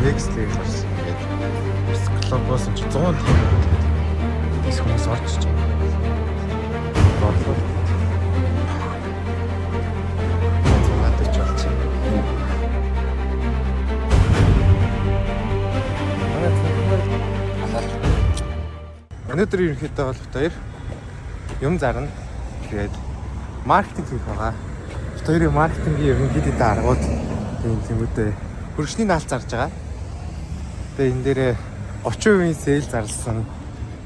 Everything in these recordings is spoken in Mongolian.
next level болсон ингээд клубоос ч 100 төгрөг тийс хүмүүс орчиж байгаа. Бодлоо. Зугаадч болчих. Өнөөдөр ерөнхийдөө бол хоёр юм зарна. Тэгээд маркетинг хийх байгаа. Хоёрын маркетингийн ерөнхийдөө аргууд тиймүүдээ хөршний наалт зарж байгаа. Тэгээд энэ дээрээ 30% сейл зарласан.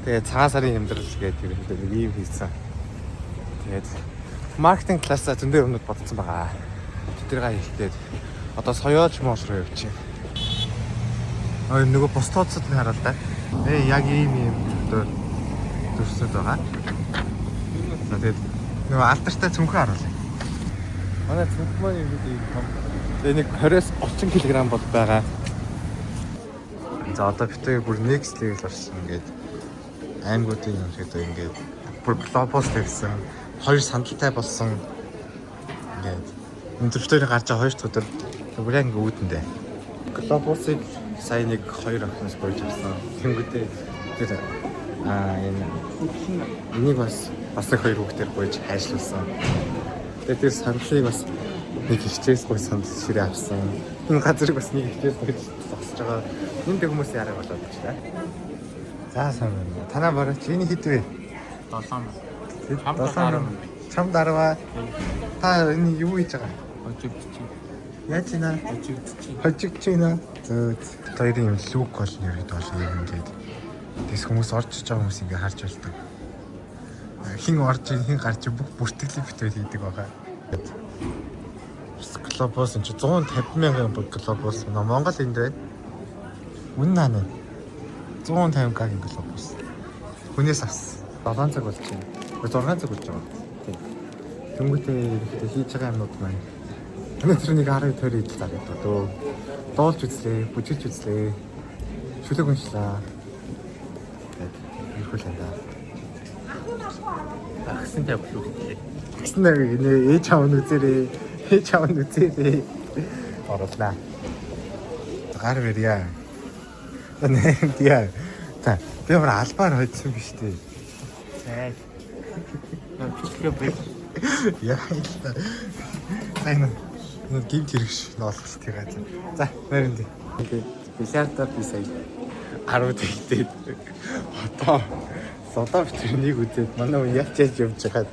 Тэгээд цагаан сарын хямдрал гэдэг ерөнхийдөө нэг юм хийсэн. Тэгээд маркетинг классаа зөндөө юмнууд бодсон байгаа. Тэднийг хийхдээ одоо соёолч моол руу явчих. Нөгөө постооцод нь хараад та. Яг ийм одоо төрсөд байгаа. Тэгээд нөгөө алдартай цүнхэн харуулъя. Манай цүнхэн маань юм ийм том. Тэгээд нэг 20-с 30 кг бол байгаа. За одоо битээ бүр next level болсон ингээд аймагуудын юм шиг ингээд бүр глобал тавьсан. Хоёр сандалтай болсон. Ингээд энэ төвчдөрийн гарч байгаа хоёр дахь өдөр бүр яг ингээд үүдэндээ. Глобусыг сая нэг 2 охиноос болж авсан. Тэнгүүдээ тэр энийг бас нэг 2 хүүхдээр бууж хайшлуулсан. Тэгээд тэр сандлыг бас нэг хичээс гой сандал ширээ авсан. Энэ газрыг бас нэг хичээс гой зогсож байгаа. Энд хүмүүс яраг болоод гэж та. За сайн байна. Танаа бараач энэ хэд вэ? 7. Чам дарва. Та энэ юу хийж байгаа? Яаж ийна? Хожигчина. Зөө. Хоёрын юм лүк бол нэрээд бол юм ингээд. Тэс хүмүүс орж байгаа хүмүүс ингээ харж болдог. Хин орж хин гарч бүх бүртгэлийг битүүл хийдэг байгаа. Глобус энэ 150 мянган глобус Монгол энд байна. Үнэн наа. 150 гагийн глобус. Хүнээс авсан. 7 цаг болж байна. 6 цаг болж байгаа. Тийм. Тэнгүүтээ ирэхдээ хийж байгаа юмнууд маань. Өнөөдөр нэг 10 тойрог идэл зардаг дөө. Доолж үзлээ, бүжиглж үзлээ. Шүлэг уншлаа. Тэгээд ирхүүл хандаа. Агсан тавьлуу хэлээ. Агсан нэг ээж аав нь үзээрээ. Ээж аав нь үзээрээ. Орлаа. Гар бэрья. Нэ та би бүр албаар хоцсон биш үү? Зай. Яа. Сайн. Нэг гимт хэрэгш ноолох тийгээ. За, нарийн. Ингээд бильярдаар би сая 10 тэгтээд одоо содоо битэр нэг үзээд манай хүн яаж явж байгаад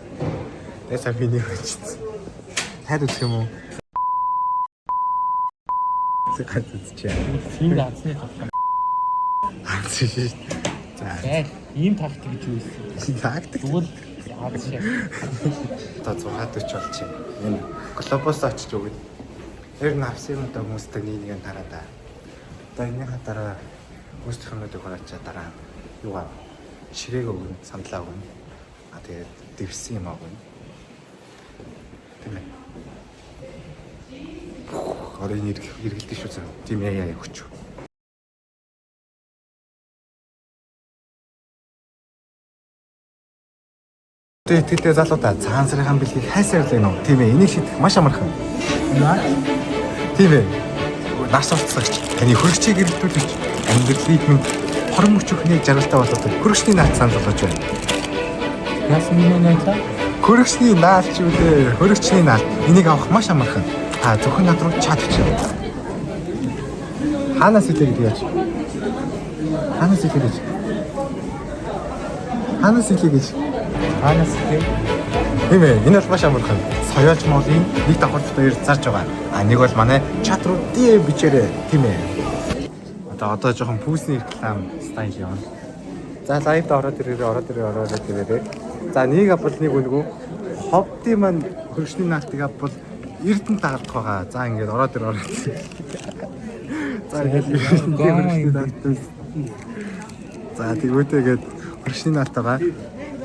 ясаа би нэг очсон. Таад үзэх юм уу? Зэхад үзчихээ. Тийм азны тохиол. Азш. За. Ийм тактик гэж юу вэ? Тактик. Тэгвэл аз шиг. Одоо 6:40 болчих. Энэ глобус очиж өгöd. Тэр навсын одоо хүмүүстэй нэг тараа да. Одоо энэний дараа өөрсдийнх нь хураачаа дараа юу аа ширээг өгнө, сандлаа өгнө. Тэгээд дэвсэн юм өгнө. Тийм ээ. Орын эргэлдэж шүү зав. Тийм яа өгч. Тэтгэвтэй залуудаа цагаан сарын бэлгийг хайсаар л юм. Тийм ээ. Энийг шийдэх маш амархан. Тийм ээ. Нас орцсон. Таны хөрөгчийг эргэлдүүлж амьдралыг минь хорон мөчөхний жаргалтай болоод хөрөгчний наад санал болгож байна. Яасан юм наа? Хөрөгчний наад ч үлээ. Хөрөгчний наад. Энийг авах маш амархан. Зөвхөн над руу чат хийв. Ханаас илээ гэж яаж? Ханаас илээ гэж? Ханаас илээ гэж? Ханаас илээ? Тийм ээ. Энэ бол маш амархан. Соёолч моолын нэг давхарлалтай зарж байгаа. Нэг бол манай чат руу дэ бичээрэй. Тийм ээ. Одоо жоохон пүүсний реклам стайл явна. За лайвд ороод ирээрээ. За нэг апл нэг үнгүү. Хобби маань хөршний наалтыг апл Эрдэнэ дагалдах байгаа. За ингээд ороод. За ингээд За тэгвэл хөршний наалт байгаа.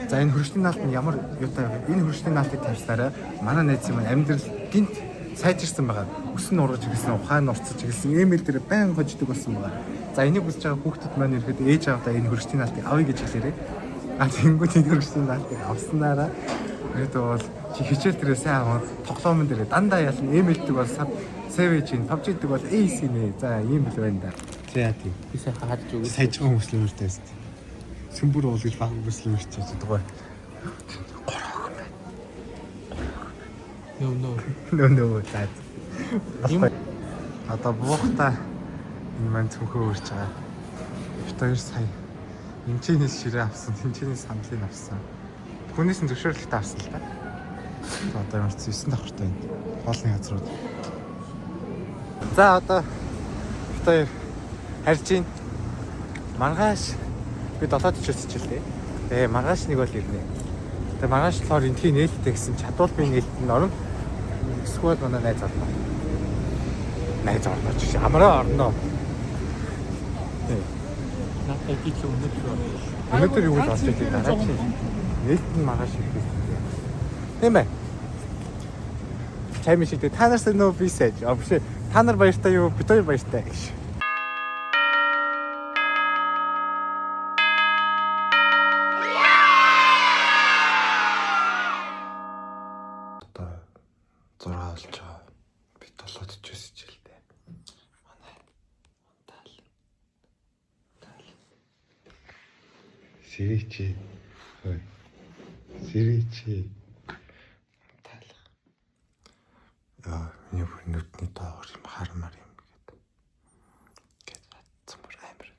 За энэ хөршний наалт нь ямар юутай вэ? Энэ хөршний наалтыг тавьснараа манай найз маань амьдрал гинт сайжирсан байгаа. Өс нь ургаж ирсэн, ухаан урцж ирсэн, эмэйл дээр байн хождог болсон байгаа. За энийг үзэж байгаа хүүхдүүд маань ирэхэд ээж аваадаа энэ хөршний наалтыг авъя гэж хэлээрээ. Тэнгүүд энэ хөршний наалтыг авснараа өөдөө бол чи хичээл дээрээ сайн аваад тоглоомн дээрээ дандаа ялна эмэйлдэг бол Savage-ийн PUBG-дэг бол Ace нэ. За ийм л байна да. За яа тийм. Би сая харж өгөө. Саяж байгаа хүмүүс л өөртөө тест. Сүмбүр уулгаж баг хүмүүс л өөртөө тест байгаа. Нөө за. Юм одоо буухта энэ маань цөмхөө өрч байгаа. Битээр сая эмчийнээс ширээ авсан, эмчийнээс сандлыг авсан. Хүнээс нь зөвшөөрлөлтөй авсан л да. Одоо ямар ч 9 давхартай байна. Хоолны газрууд. За одоо битээр харж ийн. Маргааш би 7:40-оос хичээлтэй. Тэгээ маргааш нэг бол ирнэ. Тэгээ маргааш болохоор энтхийн нээлттэй гэсэн чадвалбарын нээлтэнд орно. Эсвэл манай найз орно. Найз орно ч амраа орно. Надад гэж өнөөдөр юу гэж олж идэв дараа чи нээлтэн маргааш ирэх. Тийм ээ. Чайм шигтэй та нар сайн нөө би сайн. Биш та нар баяртай юу? Бид хоёр баяртай гэж. Одоо 6 болж байгаа. Би 7:40-оос хичээлтэй. Манай тал. Сэричи. Хөөе. Сэричи. Миний нүдний доогор юм хармаар юм гэдэг. Гэт цам бүр амир.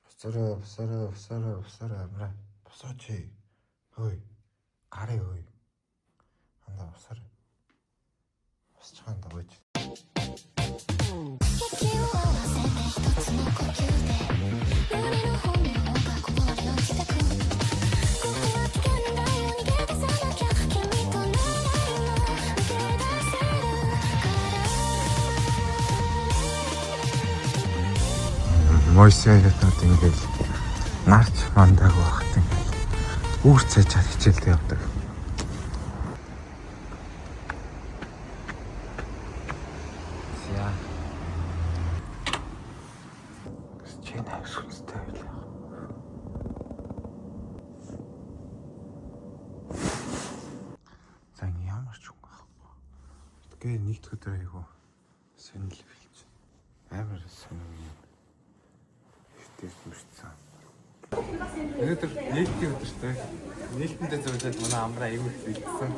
Босороо амир. Босооч. Хөөе. Гараа хөөе. Анда босороо. Босч ханда байж. Мойсяатад ингээд нарч мандаг багт ингээд үүр цайчаад хичээлдээ явдаг. Яа. Чи найс хүнстэй байлаа. Зан ямар ч хүн ахгүй. Тэгээ нэгд өдөр айгу сонирхол билж. Амар сонирхол. Мөрцөн. Өнөөдөр нээлтийн өдөртэй. Нээлтэндээ зөвлөд манай амраа аягүй их бэлдсэн.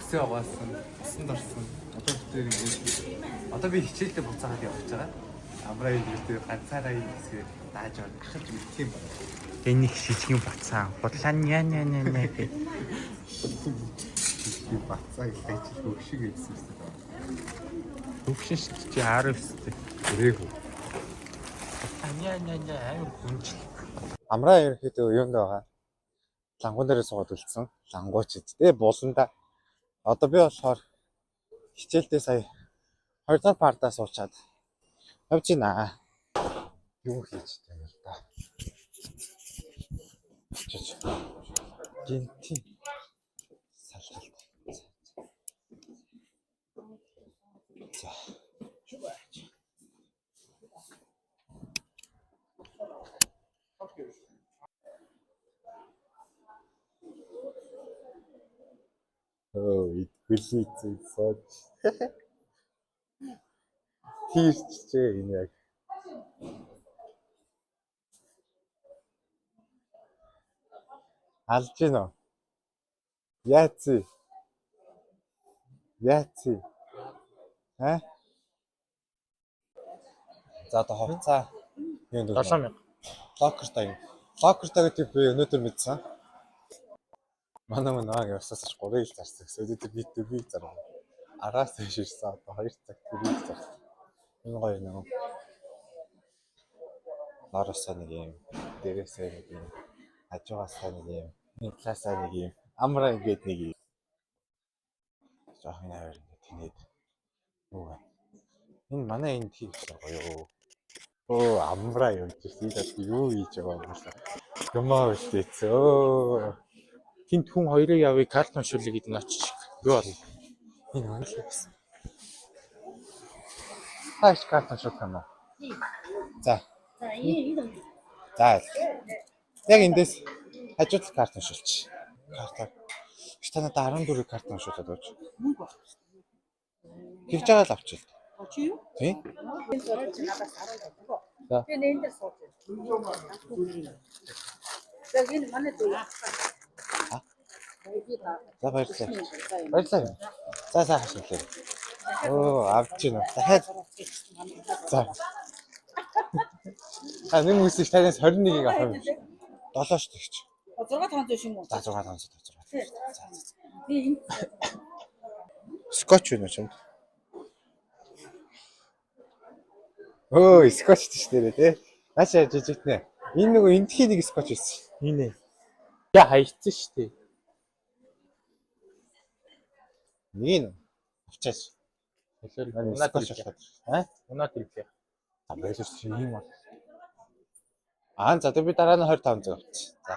Өсөө угаасан, усанд орсон. Одоо бүтээр ингээд. Одоо би хичээлдээ буцаагаад явж байгаа. Амраа ингээд ганцаараа хэсгээр дааж аваад ахаж үлдэх юм байна. Энийг шижгийн бацаа. Бодлаа яа гэх. Шижгийн бацаа гэж хөвшиг хэлсэн юм байна. Хөвшиш чи 19-тэй. Ирээгүй. Яа хүнч. Амраа ерөөхдөө юунд байгаа? Лангуун дээрээ суугаад үлдсэн. Лангууч дээ буулан да. Одоо би болохоор хичээлдээ сая 2 дахь партаа суучаад явж гинэ. Юу хийж байгаа юм та? Чич. Гинти. Салхалт. За. Oh, it really is such. Тийч энэ яг. Алж гинөө. Яац. Ха? За одоо хувцаа юунд вэ? 7000. Локертай юм. Локертай гэдэг би өнөөдөр мэдсэн. Манай нэг явсаас 3 ил зарсан. Өдөр би 4 зарсан. Араас тийш ирсэн. Одоо 2 цагт 4 зарсан. Энэ гоё нэг. Нароосаа нэг юм. Дээрээсээ нэг юм. Хажуугасаа нэг юм. Клаасаа нэг юм. Амраа ингээд нэг юм. Жохон авир ингээд тэнээд. Юу. Энэ манай энэ тийм гоё. Оо амраа юу гэж юу хийж байгаа юм бэ? Юмаа үлдээц. Оо. Тинт хүн хоёрыг явыг картон шүлэг гэдэг нь очиж. Юу бол энэ үнэл гэсэн. Хааш картон шүлэг юм аа. За. За. Яг эндээс хажууд картон шүлж. Картаа. Чи та надад 14 картон шүлээд өгч. Тэгж байгаа л авчил. Чи юу? Тий? За. Би энэ дээр сууж байна. Яг энэ манай дүү. За баярлалаа. Баярлалаа. За хашиглаа. Оо, авч гинэ. Дахиад. За. Нэг үсэж танаас 21-ийг авах юм. 7 ш тэгч. 6-500 шиг үү? За 6-500. За. Би энэ Скотч юу ч юм. Оо, скотч тийш нэрээ тий. Наашаа жижигтнэ. Энэ нөгөө энтхийн нэг скотч байсан. Энэ. Я хайцсан шүү дээ. Нэг нь авчаач. Өнөөдөр Скотч унаад аваад. Өнөөдөр ирлээ. За баярлалаа чи юм аа. За би дараа нь 2500 авчих. За.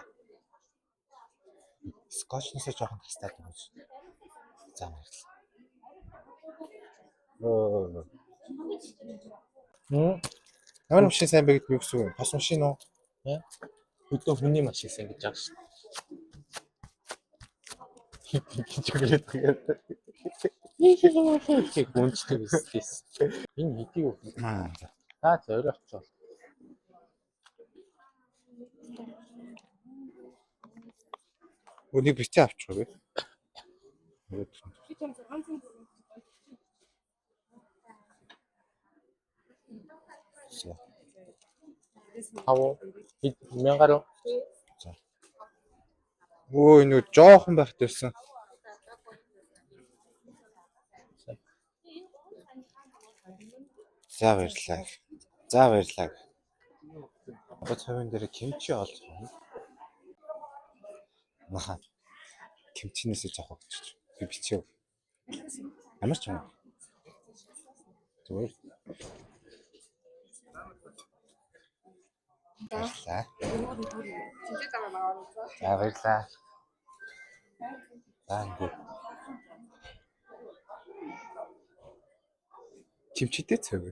Скотчносоо жоохон тастаад байна. За баярлалаа. Оо. Ямар машин сайн бэ гэдэг юу гэсэн үг вэ? Тос машин уу? Өдөө хүний машинсан гэж байгаа шүү. Гэж үгээд байгаа. Их гүнжтэй бизнес. Энэ хэдий юу? За. Зорио очвол. Өнийг битээ авчих уу? За. Хав 1000 руу. Өө энэ жоохон байх дэрсэн. За баярлалаа. За баярлалаа. Одоо цавын дээр кимчи олж байна. Маха. Кимчинээсээ жоох өгч. Би бичээ. Ямар ч юм. Зүгээр. Баярлалаа. За баярлалаа. За. Кимчитэй цав.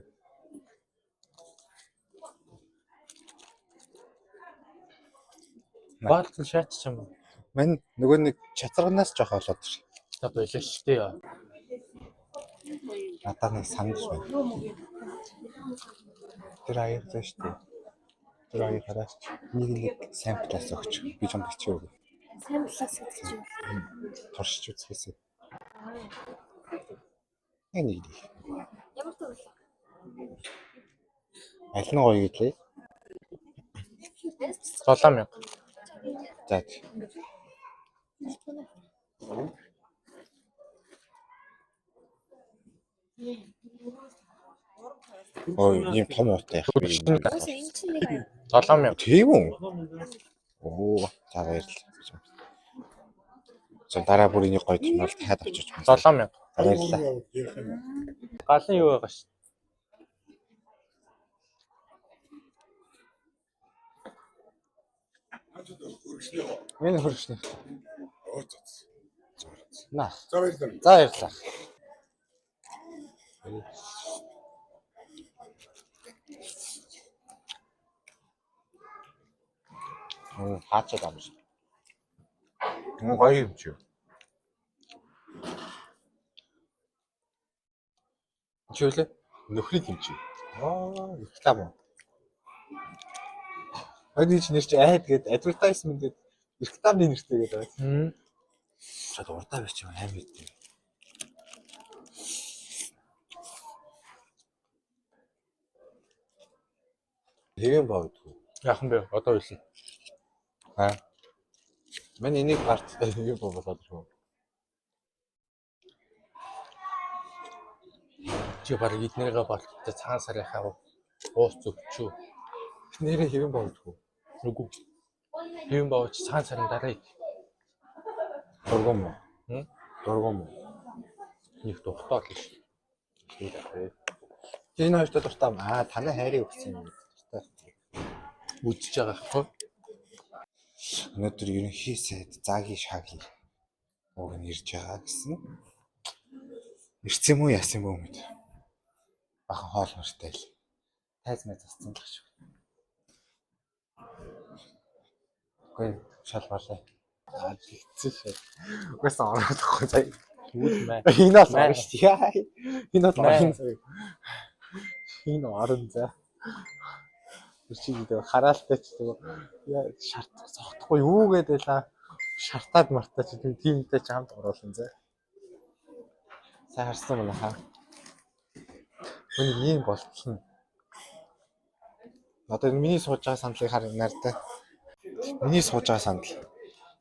Баалт шатч юм. Мань нөгөө нэг чацарганаас жоох болоод ир. За болоо шүү дээ. Надад нэг санаж байна. Тэр аяартай шүү дээ. Тэр аяар хараач. Нэг сайн плас өгч. Би ч юм бичээ өгөө. Сайн плас гэж юу? Туршиж үзхээсээ. Энийг. Ямар төвлө? Аль нь гоё гэлээ? 7000. За. Ой, ийм том утаа яах вэ? Өөс энэ чинь нэг аяа. 7000. Тийм үү? Оо, за баярлалаа. За дараа бүр энийг гоё юм бол таад очиж байна. 7000. Баярлалаа. Гал нь юу байгаа шүү. Энэ хөршнө. На. За баярлалаа. За баярлалаа. Хаачаад амш. Гоё юм чи. Чөлөө. Нөхрийн хэмжээ. Реклам уу? Хойны чи нэр чи тэгээд advertisement гэдэг рекламын нэртэй гэдэг байна. Шууд урдаа биш юм аим гэдэг. Хэвэн бавдгүй. Яахан бэ? Одоо үйлэн. Мань энийг парттай хэвэн бав болоод шүү. Чи баг эднэргээ болтой цагаан сарынхаа уус зөвчүү. Нэрээ хэвэн бавдгүй. Нүгүү. Хэвэн бавч цагаан сарын дараа Дургуун уу? Дургуун уу? нэг тухтаа л ш. Энэ хоёртой дуртай. Танай хайрыг өгсөн юм. Үдчихэж байгаа хгүй. Өнөөдөр ерөнхий сайд Заги Шаги уг нь ирж байгаа гэсэн. Ирсэн юм уу яасан юм бэ? Бахан хоол мөртэй л. Тайз мэд зассан л шүү. Гүй шалбарлаа. Хэцүү шээ. Угсаа орохгүй заяа. Тэгвэл мэ. Энэ бас орно шүү дээ. Энэ бас орно заяа. Энэ орно за. Чи гэдэг хараалтай ч тэгээ шарт цогтохгүй юу гэдэлээ. Шартаад мартаа ч тиймтэй ч хамт оруулсан зэ. Сайн харсан байна хаа. Үний ийм болчихно. Одоо миний сууж байгаа сандлыг харна нартай. Миний сууж байгаа сандал.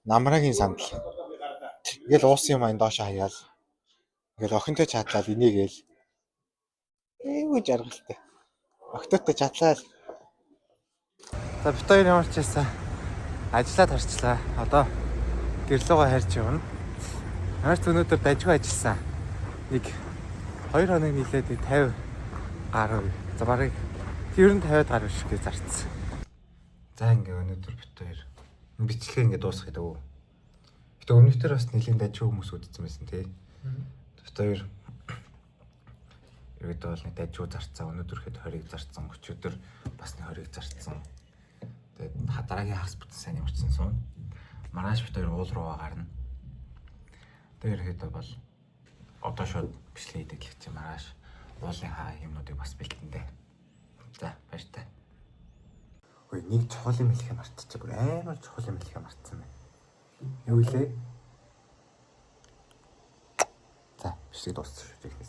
Намрагийн сандал. Ингээл уусан юм айн доошо хаяал. Ингээл охинтой чатлал инээгээл. Эйгүү жаргалтай. Октотой чатлал. За бит хоёр ямар ч байсан ажиллаад харчлаа. Одоо гэрлүүгөө харж явна. Хаарч өнөөдөр дажгүй ажилласан. Нэг 2 хоног нийлээд 50 гаруй. За барыг ер нь 50 гаруй шиг зарцсан. За ингээ өнөөдөр бит хоёр бичлэгээ ингээ дуусгах гэдэг. Гэтэ өмнөдөр бас нэлийн дажгүй хүмүүс үдцсэн байсан тий. Бит хоёр ерөөдөө бол нэг дажгүй зарцсан. Өнөөдөр хэд 20-ыг зарцсан. Өчигдөр бас нэг 20-ыг зарцсан. Тэгээд дараагийн хагас бүтэн сайн ямарчсан суун. Маргааш бит хоёр уул руу гарна. Тэгээд ерөөдөө бол одоо шууд бичлэг хийдэг гэх чинь маргааш уулын хаа юмнуудыг бас бэлдэндээ. За баяртай. Ой нэг чухал юм хэлэхээ мартчихсан. Бүр амар чухал юм хэлэхээ мартсан байна. Юу илээ? За бичлэг дууссан шүү дээ.